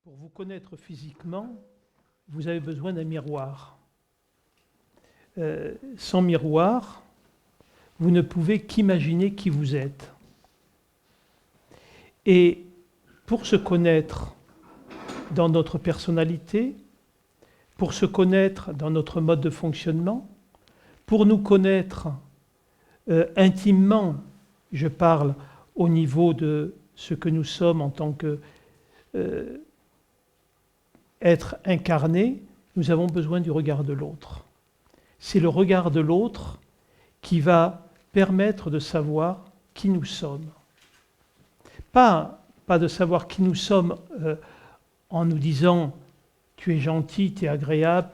Pour vous connaître physiquement, vous avez besoin d'un miroir. Sans miroir, vous ne pouvez qu'imaginer qui vous êtes. Et pour se connaître dans notre personnalité, pour se connaître dans notre mode de fonctionnement, pour nous connaître intimement, je parle au niveau de ce que nous sommes en tant que être incarné, nous avons besoin du regard de l'autre. C'est le regard de l'autre qui va permettre de savoir qui nous sommes. Pas de savoir qui nous sommes en nous disant « tu es gentil, tu es agréable »,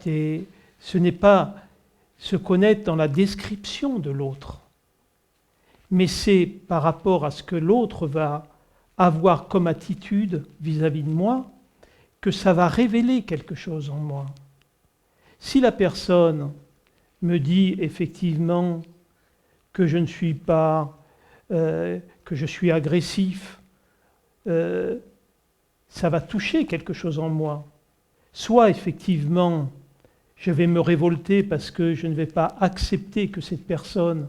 ce n'est pas se connaître dans la description de l'autre, mais c'est par rapport à ce que l'autre va avoir comme attitude vis-à-vis de moi que ça va révéler quelque chose en moi. Si la personne me dit effectivement que je ne suis pas, que je suis agressif, ça va toucher quelque chose en moi. Soit effectivement, je vais me révolter parce que je ne vais pas accepter que cette personne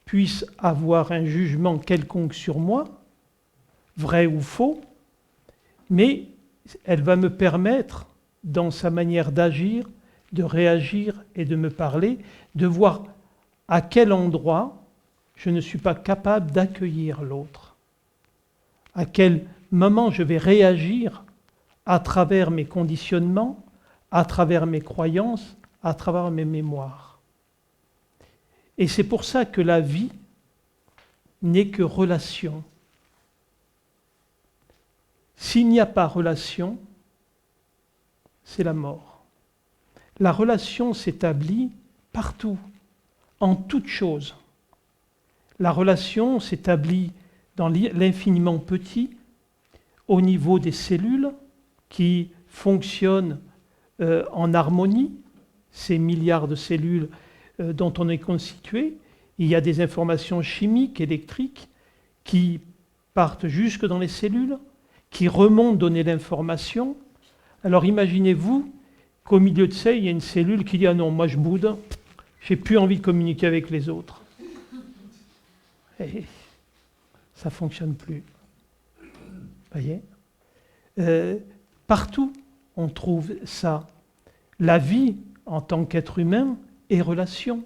puisse avoir un jugement quelconque sur moi, vrai ou faux, mais elle va me permettre, dans sa manière d'agir, de réagir et de me parler, de voir à quel endroit je ne suis pas capable d'accueillir l'autre, à quel moment je vais réagir à travers mes conditionnements, à travers mes croyances, à travers mes mémoires. Et c'est pour ça que la vie n'est que relation. S'il n'y a pas relation, c'est la mort. La relation s'établit partout, en toute chose. La relation s'établit dans l'infiniment petit, au niveau des cellules qui fonctionnent en harmonie, ces milliards de cellules dont on est constitué. Il y a des informations chimiques, électriques, qui partent jusque dans les cellules, qui remontent donner l'information. Alors imaginez-vous qu'au milieu de ça, il y a une cellule qui dit « Ah non, moi je boude, j'ai plus envie de communiquer avec les autres. » Et ça ne fonctionne plus. Voyez ? Partout, on trouve ça. La vie, en tant qu'être humain, est relation.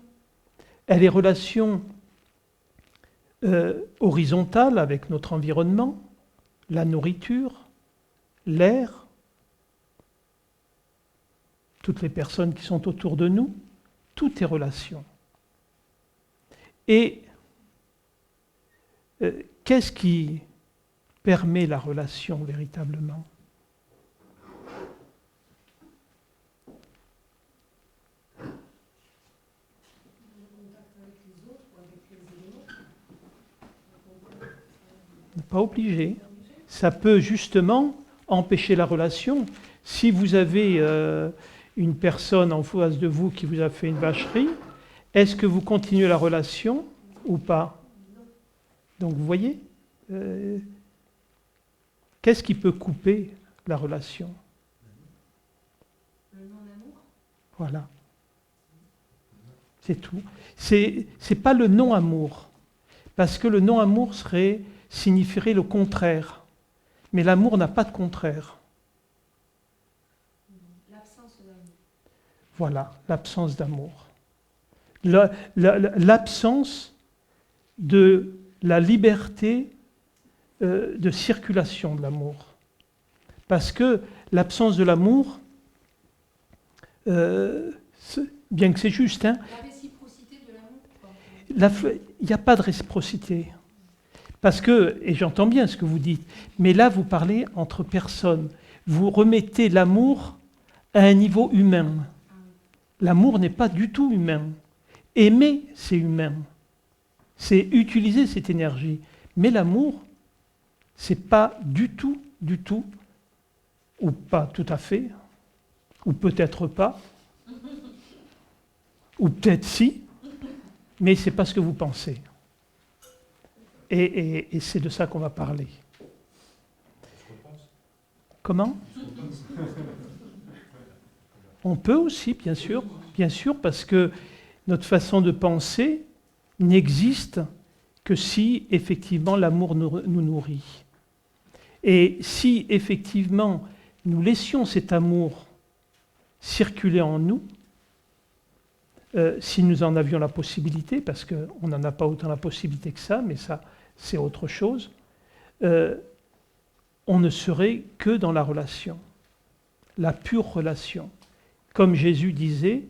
Elle est relation horizontale avec notre environnement, la nourriture, l'air, toutes les personnes qui sont autour de nous, tout est relation. Et qu'est-ce qui permet la relation véritablement ? Pas obligé. Ça peut justement empêcher la relation. Si vous avez une personne en face de vous qui vous a fait une vacherie, est-ce que vous continuez la relation ou pas ? Donc vous voyez, qu'est-ce qui peut couper la relation ? Le non-amour ? Voilà. C'est tout. C'est pas le non-amour. Parce que le non-amour signifierait le contraire. Mais l'amour n'a pas de contraire. L'absence d'amour. Voilà, l'absence d'amour. L'absence de la liberté de circulation de l'amour. Parce que l'absence de l'amour, bien que c'est juste, hein, la réciprocité de l'amour ? Il n'y a pas de réciprocité. Parce que, et j'entends bien ce que vous dites, mais là vous parlez entre personnes. Vous remettez l'amour à un niveau humain. L'amour n'est pas du tout humain. Aimer, c'est humain. C'est utiliser cette énergie. Mais l'amour, c'est pas du tout, ou pas tout à fait, ou peut-être pas, ou peut-être si, mais c'est pas ce que vous pensez. Et c'est de ça qu'on va parler. Comment? On peut aussi, bien sûr, parce que notre façon de penser n'existe que si effectivement l'amour nous nourrit. Et si effectivement nous laissions cet amour circuler en nous, si nous en avions la possibilité, parce qu'on n'en a pas autant la possibilité que ça, mais ça c'est autre chose, on ne serait que dans la relation, la pure relation. Comme Jésus disait,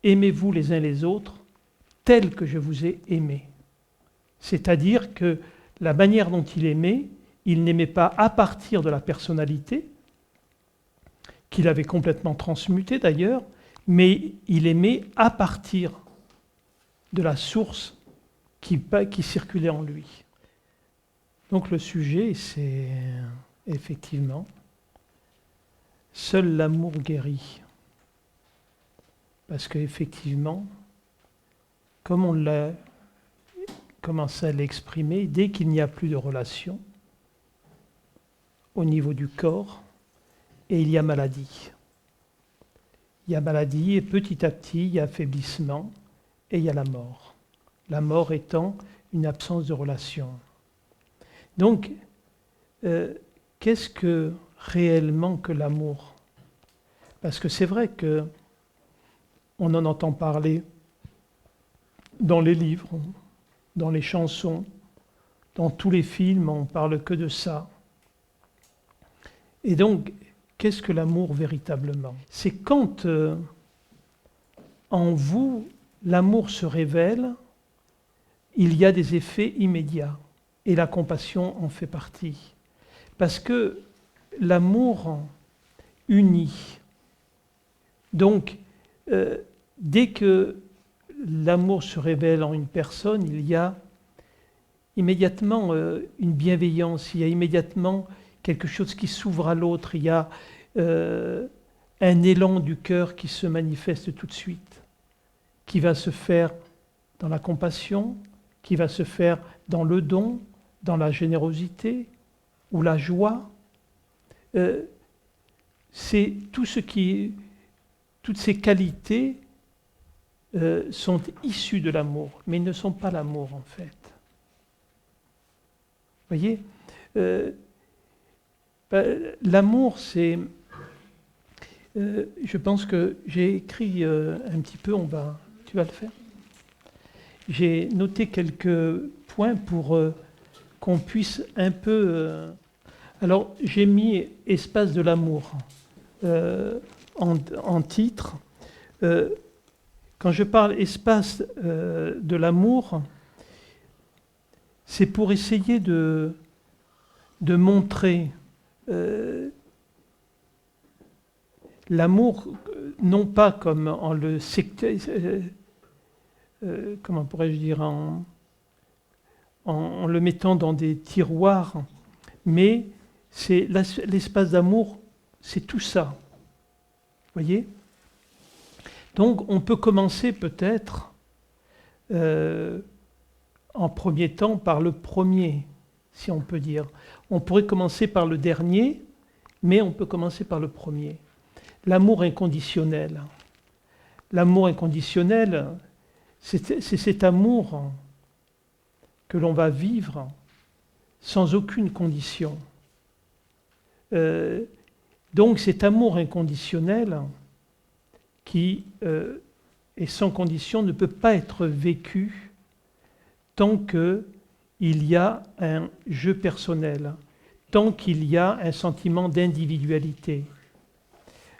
aimez-vous les uns les autres tels que je vous ai aimés. C'est-à-dire que la manière dont il aimait, il n'aimait pas à partir de la personnalité, qu'il avait complètement transmutée d'ailleurs, mais il aimait à partir de la source qui circulait en lui. Donc le sujet, c'est effectivement, seul l'amour guérit. Parce qu'effectivement, comme on l'a commencé à l'exprimer, dès qu'il n'y a plus de relation au niveau du corps, et il y a maladie. Il y a maladie et petit à petit, il y a affaiblissement et il y a la mort. La mort étant une absence de relation. Donc, qu'est-ce que réellement que l'amour? Parce que c'est vrai que on en entend parler dans les livres, dans les chansons, dans tous les films, on parle que de ça. Et donc, qu'est-ce que l'amour véritablement? C'est quand en vous, l'amour se révèle, il y a des effets immédiats. Et la compassion en fait partie. Parce que l'amour unit. Donc, dès que l'amour se révèle en une personne, il y a immédiatement une bienveillance, il y a immédiatement quelque chose qui s'ouvre à l'autre, il y a un élan du cœur qui se manifeste tout de suite, qui va se faire dans la compassion, qui va se faire dans le don, dans la générosité ou la joie. C'est tout ce qui, toutes ces qualités sont issues de l'amour, mais ils ne sont pas l'amour en fait. Vous voyez, l'amour, c'est... je pense que j'ai écrit un petit peu, tu vas le faire. J'ai noté quelques points pour qu'on puisse un peu... alors, j'ai mis « Espace de l'amour » en titre. Quand je parle « Espace de l'amour », c'est pour essayer de montrer l'amour, non pas comme en le secteur... comment pourrais-je dire, en le mettant dans des tiroirs, mais c'est l'espace d'amour, c'est tout ça. Vous voyez? Donc on peut commencer peut-être en premier temps par le premier, si on peut dire. On pourrait commencer par le dernier, mais on peut commencer par le premier. L'amour inconditionnel. L'amour inconditionnel, c'est cet amour que l'on va vivre sans aucune condition. Donc cet amour inconditionnel qui est sans condition ne peut pas être vécu tant qu'il y a un jeu personnel, tant qu'il y a un sentiment d'individualité.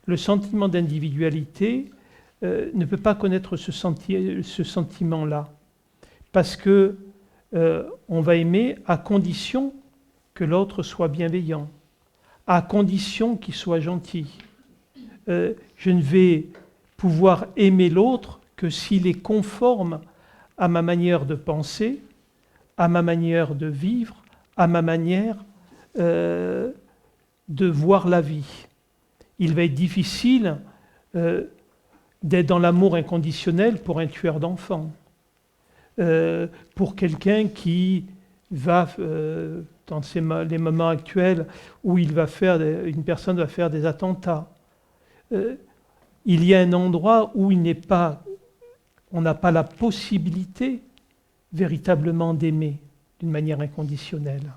Le sentiment d'individualité ne peut pas connaître ce sentiment-là, parce que on va aimer à condition que l'autre soit bienveillant, à condition qu'il soit gentil. Je ne vais pouvoir aimer l'autre que s'il est conforme à ma manière de penser, à ma manière de vivre, à ma manière de voir la vie. Il va être difficile d'être dans l'amour inconditionnel pour un tueur d'enfants, pour quelqu'un qui va, dans les moments actuels où une personne va faire des attentats, il y a un endroit où on n'a pas la possibilité véritablement d'aimer d'une manière inconditionnelle.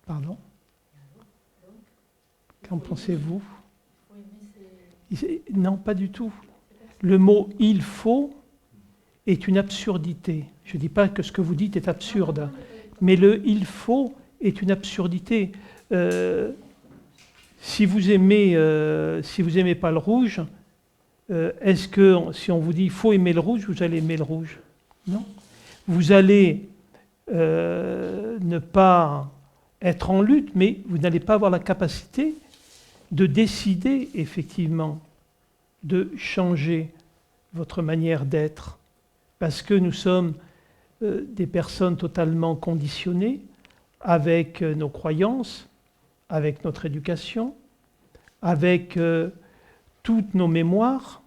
Pardon? Qu'en pensez-vous? Non, pas du tout. Le mot « il faut » est une absurdité. Je ne dis pas que ce que vous dites est absurde, mais le « il faut » est une absurdité. Si vous aimez pas le rouge, est-ce que si on vous dit « il faut aimer le rouge », vous allez aimer le rouge? Non. Vous allez ne pas être en lutte, mais vous n'allez pas avoir la capacité de décider effectivement de changer votre manière d'être, parce que nous sommes des personnes totalement conditionnées avec nos croyances, avec notre éducation, avec toutes nos mémoires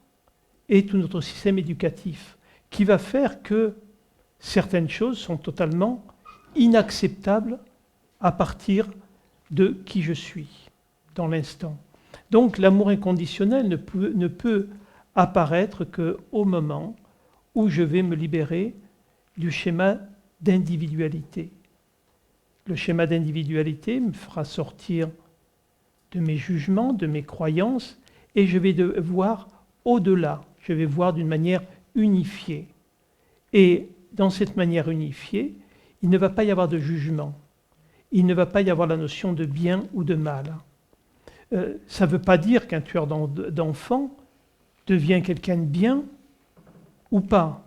et tout notre système éducatif, qui va faire que certaines choses sont totalement inacceptables à partir de qui je suis dans l'instant. Donc l'amour inconditionnel ne peut apparaître qu'au moment où je vais me libérer du schéma d'individualité. Le schéma d'individualité me fera sortir de mes jugements, de mes croyances, et je vais voir au-delà, je vais voir d'une manière unifiée. Et dans cette manière unifiée, il ne va pas y avoir de jugement. Il ne va pas y avoir la notion de bien ou de mal. Ça ne veut pas dire qu'un tueur d'enfants devient quelqu'un de bien ou pas.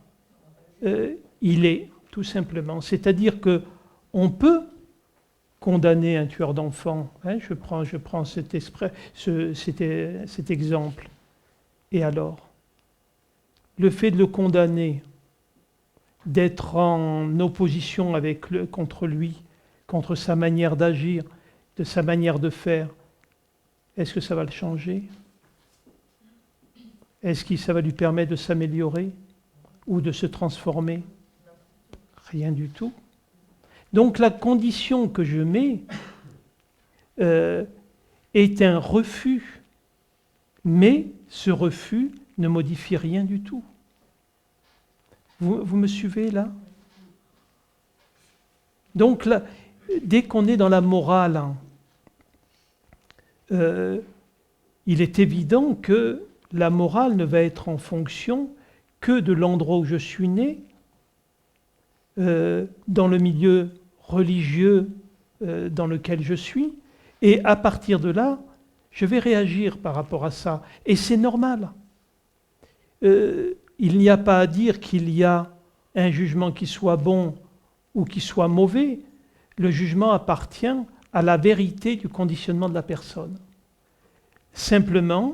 Il est, tout simplement. C'est-à-dire qu'on peut condamner un tueur d'enfants. Hein, je prends cet exemple. Et alors? Le fait de le condamner, d'être en opposition contre lui, contre sa manière d'agir, de sa manière de faire, est-ce que ça va le changer? Est-ce que ça va lui permettre de s'améliorer ou de se transformer? Rien du tout. Donc la condition que je mets est un refus, mais ce refus ne modifie rien du tout. Vous me suivez là? Donc là, dès qu'on est dans la morale, il est évident que la morale ne va être en fonction que de l'endroit où je suis né, dans le milieu religieux dans lequel je suis, et à partir de là, je vais réagir par rapport à ça. Et c'est normal. Il n'y a pas à dire qu'il y a un jugement qui soit bon ou qui soit mauvais. Le jugement appartient à la vérité du conditionnement de la personne. Simplement,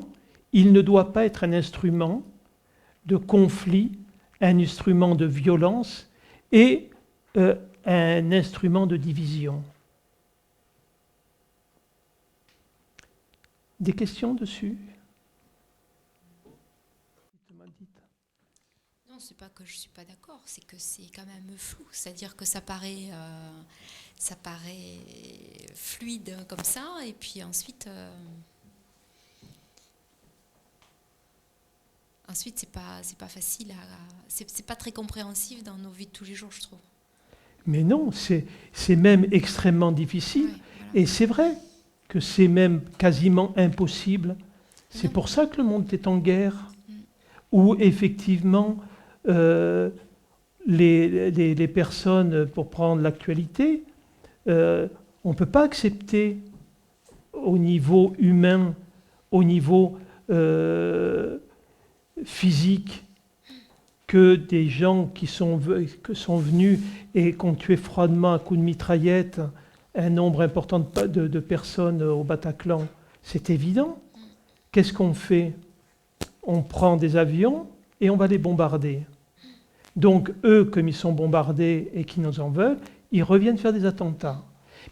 il ne doit pas être un instrument de conflit, un instrument de violence et un instrument de division. Des questions dessus? Non, c'est pas que je suis pas d'accord, c'est que c'est quand même flou. C'est-à-dire que ça paraît fluide comme ça, et puis ensuite, c'est pas facile c'est pas très compréhensif dans nos vies de tous les jours, je trouve. Mais non, c'est même extrêmement difficile, Ouais, voilà. Et c'est vrai que c'est même quasiment impossible. C'est pour ça que le monde est en guerre, où effectivement les personnes, pour prendre l'actualité, on ne peut pas accepter au niveau humain, au niveau physique, que des gens qui sont venus et qui ont tué froidement à coups de mitraillette un nombre important de personnes au Bataclan. C'est évident. Qu'est-ce qu'on fait? On prend des avions et on va les bombarder. Donc eux, comme ils sont bombardés et qui nous en veulent, ils reviennent faire des attentats.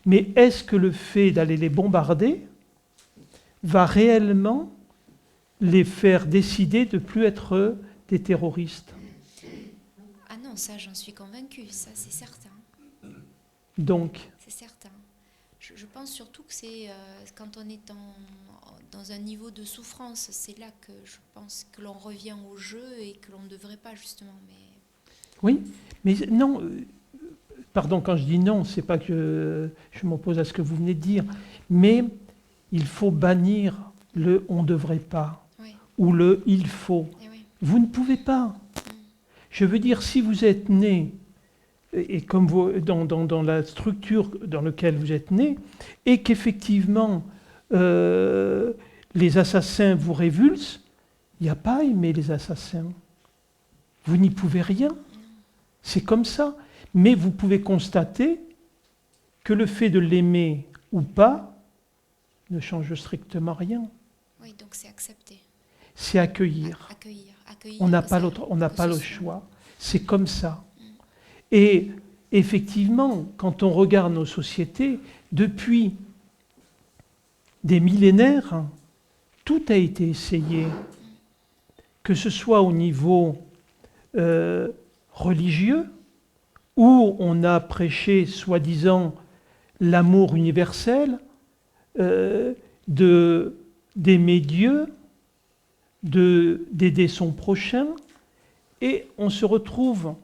Mais est-ce que le fait d'aller les bombarder va réellement les faire décider de ne plus être des terroristes. Ah non, ça j'en suis convaincue, ça c'est certain. Donc, C'est certain. Je pense surtout que c'est quand on est dans un niveau de souffrance, c'est là que je pense que l'on revient au jeu et que l'on ne devrait pas justement. oui, mais non, pardon, quand je dis non, c'est pas que je m'oppose à ce que vous venez de dire, mais il faut bannir le on ne devrait pas Oui, ou le il faut. eh oui. Vous ne pouvez pas. Je veux dire, si vous êtes né, et comme vous, dans la structure dans laquelle vous êtes né, et qu'effectivement les assassins vous révulsent, il n'y a pas à aimer les assassins. Vous n'y pouvez rien. C'est comme ça. Mais vous pouvez constater que le fait de l'aimer ou pas ne change strictement rien. Oui, donc c'est accepter. C'est accueillir. Accueillir. On n'a pas le choix. C'est comme ça. Et effectivement, quand on regarde nos sociétés, depuis des millénaires, tout a été essayé, que ce soit au niveau religieux, où on a prêché, soi-disant, l'amour universel, d'aimer Dieu, d'aider son prochain, et on se retrouve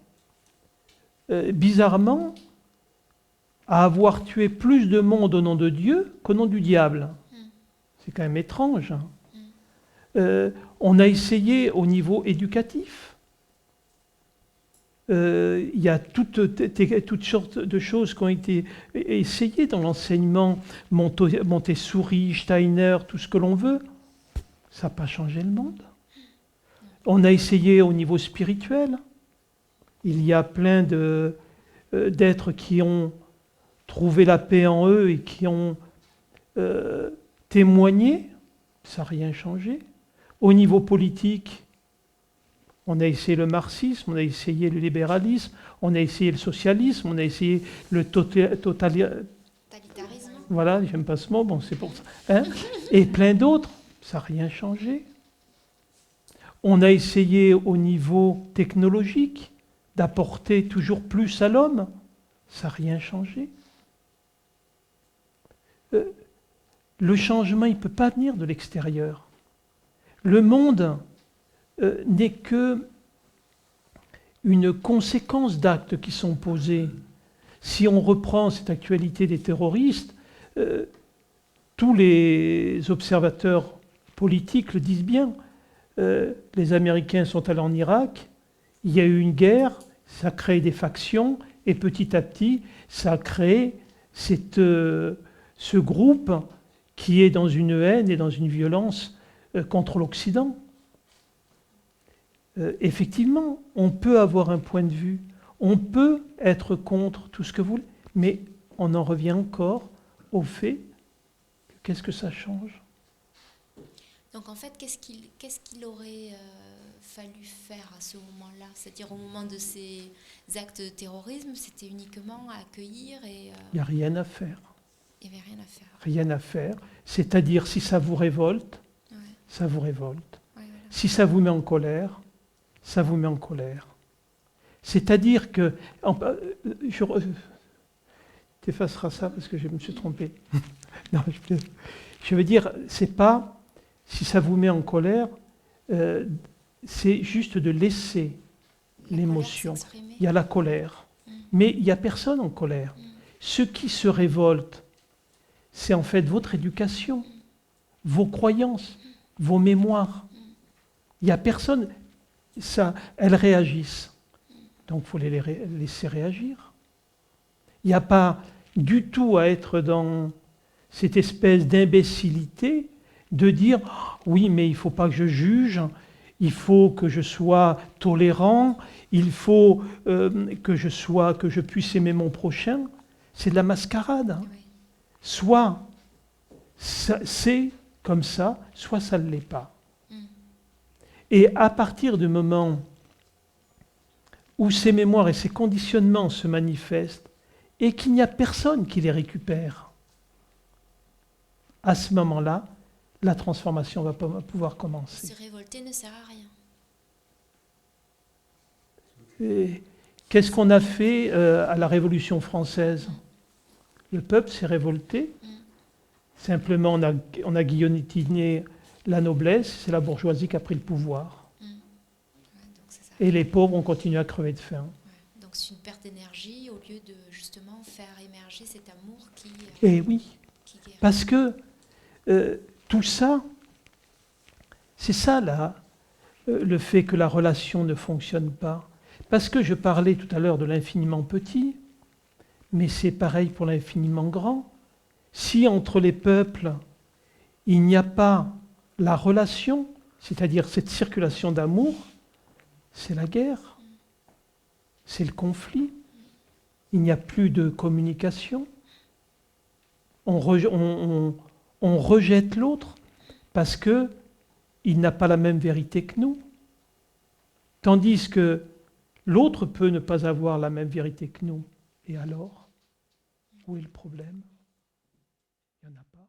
bizarrement à avoir tué plus de monde au nom de Dieu qu'au nom du diable. C'est quand même étrange. On a essayé au niveau éducatif. Il y a toutes sortes de choses qui ont été essayées dans l'enseignement Montessori, Steiner, tout ce que l'on veut. Ça n'a pas changé le monde. On a essayé au niveau spirituel. Il y a plein d'êtres qui ont trouvé la paix en eux et qui ont témoigné. Ça n'a rien changé. Au niveau politique, on a essayé le marxisme, on a essayé le libéralisme, on a essayé le socialisme, on a essayé le totalitarisme. Voilà, j'aime pas ce mot, bon, c'est pour ça. Hein, et plein d'autres, ça n'a rien changé. On a essayé au niveau technologique d'apporter toujours plus à l'homme, ça n'a rien changé. Le changement, il ne peut pas venir de l'extérieur. Le monde n'est que une conséquence d'actes qui sont posés. Si on reprend cette actualité des terroristes, tous les observateurs politiques le disent bien. Les Américains sont allés en Irak, il y a eu une guerre, ça a créé des factions, et petit à petit, ça a créé ce groupe qui est dans une haine et dans une violence contre l'Occident. Effectivement, on peut avoir un point de vue, on peut être contre tout ce que vous voulez, mais on en revient encore au fait que qu'est-ce que ça change ? Donc en fait, qu'est-ce qu'il aurait fallu faire à ce moment-là ? C'est-à-dire au moment de ces actes de terrorisme, c'était uniquement à accueillir et... Il n'y a rien à faire. Il n'y avait rien à faire. Rien à faire. C'est-à-dire, si ça vous révolte, ça vous révolte. Ouais, voilà. Si ça vous met en colère, ça vous met en colère. C'est-à-dire que... tu effaceras ça parce que je me suis trompé. Non, je veux dire, c'est pas... Si ça vous met en colère, c'est juste de laisser l'émotion. Il y a la colère. Mais il n'y a personne en colère. Ceux qui se révoltent, c'est en fait votre éducation, vos croyances, vos mémoires. Il n'y a personne, ça, elles réagissent. Donc il faut les laisser réagir. Il n'y a pas du tout à être dans cette espèce d'imbécilité de dire « oui, mais il ne faut pas que je juge, il faut que je sois tolérant, il faut que je puisse aimer mon prochain ». C'est de la mascarade. Oui. Soit c'est comme ça, soit ça ne l'est pas. Et à partir du moment où ces mémoires et ces conditionnements se manifestent et qu'il n'y a personne qui les récupère, à ce moment-là, la transformation va pouvoir commencer. Se révolter ne sert à rien. Et qu'est-ce qu'on a fait à la Révolution française? Le peuple s'est révolté. Simplement, on a guillotiné la noblesse, c'est la bourgeoisie qui a pris le pouvoir. Ouais, donc c'est ça. Et les pauvres ont continué à crever de faim. Ouais. Donc c'est une perte d'énergie au lieu de justement faire émerger cet amour qui Oui, guérit. parce que tout ça, c'est ça là, le fait que la relation ne fonctionne pas. Parce que je parlais tout à l'heure de l'infiniment petit, mais c'est pareil pour l'infiniment grand. Si entre les peuples, il n'y a pas la relation, c'est-à-dire cette circulation d'amour, c'est la guerre, c'est le conflit. Il n'y a plus de communication. On rejette l'autre parce qu'il n'a pas la même vérité que nous. Tandis que l'autre peut ne pas avoir la même vérité que nous. Et alors, où est le problème? Il n'y en a pas.